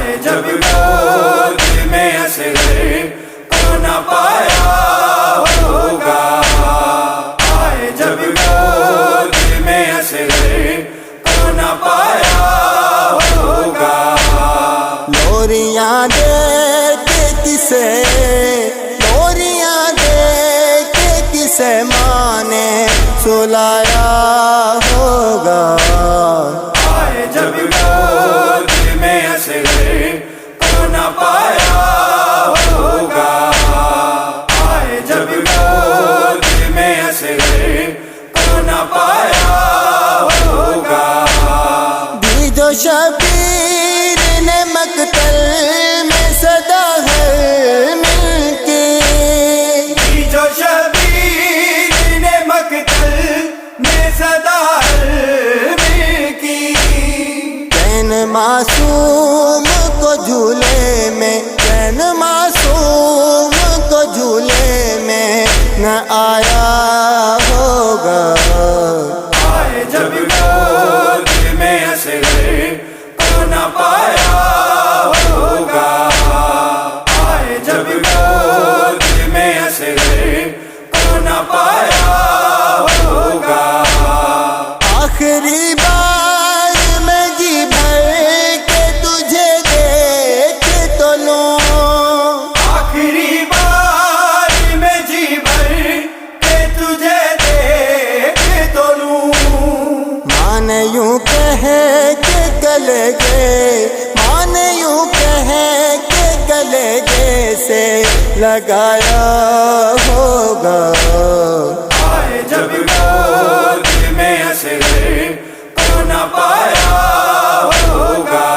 آئے جب وہ دل میں اسرے کو نہ پایا ہوگا، آئے جب وہ دل میں اسرے کو نہ پایا ہوگا۔ لوریاں دے کے کسے، لوریاں دے کے کسے ماں نے سلایا ہوگا، آئے جب وہ دل میں اسرے کو نہ پایا ہوگا، آئے جب وہ دل میں اسرے کو نہ پایا ہوگا۔ دی جو شبیر نے مقتل میں صدا ہے مل کے، دی جو شبیر نے مقتل میں صدا مل کی، کین معصوم کو جھولے میں، کین معصوم کو جھولے میں نہ آیا ہوگا، آئے جب وہ دل میں اسرے کو نہ پایا ہوگا، آئے جب وہ دل میں اسرے کو نہ پایا ہوگا۔ آخری بار میں جی بھر کے تجھے دیکھ تو لوں، آخری بار میں جی بھر کے تجھے دیکھ تو لوں، ماں نے یوں کہے کہ گلے گے، ماں نے یوں کہے کہ گلے گے سے لگایا ہوگا، آئے جب وہ دل میں اسرے کو نہ پایا ہوگا،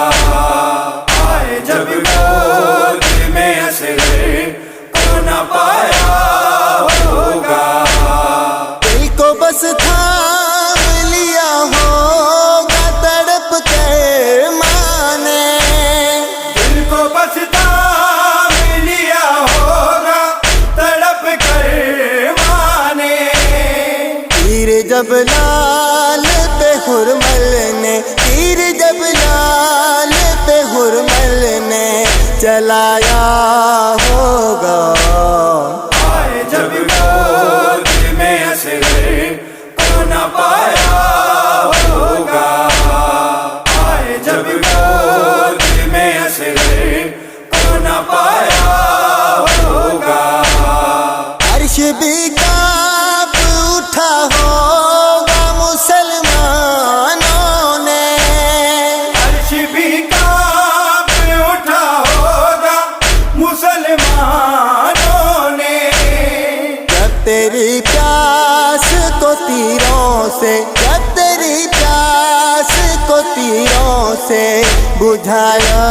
آئے جب وہ دل میں اسرے کو نہ پایا ہوگا۔ دل کو بس تھام لیا ہوگا تڑپ کر ماں نے، دل کو بس تھام لیا ہوگا تڑپ کر ماں نے، تیر جب لال پہ حرمل نے، تیر جب لال پہ حرمل نے چلایا ہوگا، آئے جب وہ دل میں اسرے کو نہ پایا ہوگا، آئے جب وہ دل میں اسرے کو نہ پایا ہوگا۔ عرش بھی کانپ اٹھا ہوگا مسلمانوں نے، عرش بھی کانپ اٹھا ہوگا مسلمانوں نے، جب تیری پیاس کو تیروں سے، جب تیری پیاس کو تیروں سے بجھایا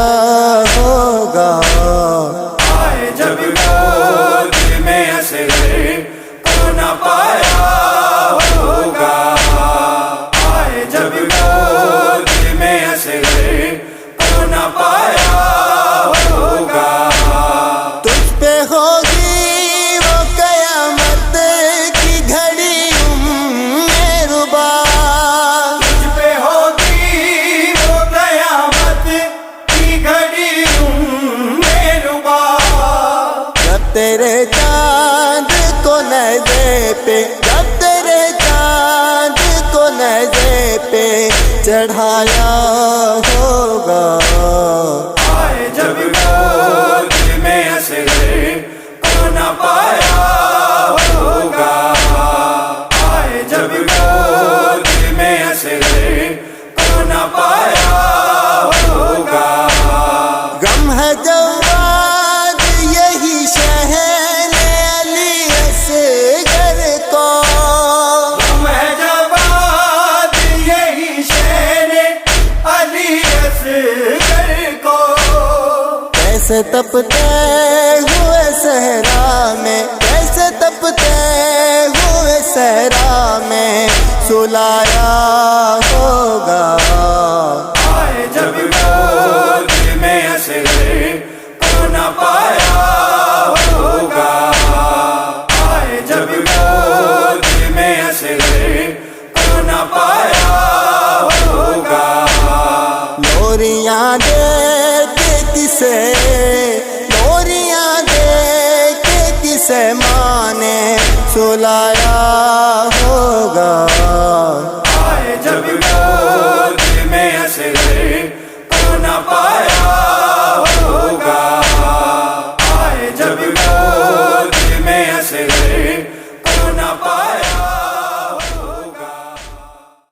ہوگا، آئے جب وہ دل میں اسرے کو نہ پایا ہوگا، آئے جب وہ دل میں اسرے کو نہ پایا ہوگا۔ تجھ پہ ہوگی وہ قیامت کی گھڑی ربا، تجھ پہ ہوگی وہ قیامت کی گھڑی ربا، جب تیرے چاند کو نیزے پہ، جب تیرے چاند کو نیزے پہ چڑھایا ہوگا، آئے جب وہ دل میں اسرے کو نہ پایا ہوگا، آئے جب وہ دل میں اسرے کو نہ پایا ہوگا۔ غم ہے جواد یہی شہن علی اصغر کو، غم ہے جواد یہی شہن علی اصغر کو، کیسے تپتے ہوئے صحرا میں، کیسے تپتے ہوئے صحرا میں سلایا ہوگا، آئے جب وہ دل میں اسرے کو نہ پایا ہوگا، آئے جب وہ دل میں اسرے کو نہ پایا ہوگا۔ لوریاں دے کے کسے لوریاں دے کے کسے ماں نے سلایا ہوگا. آئے جب گود میں اصغر کو نہ پایا ہوگا. آئے جب گود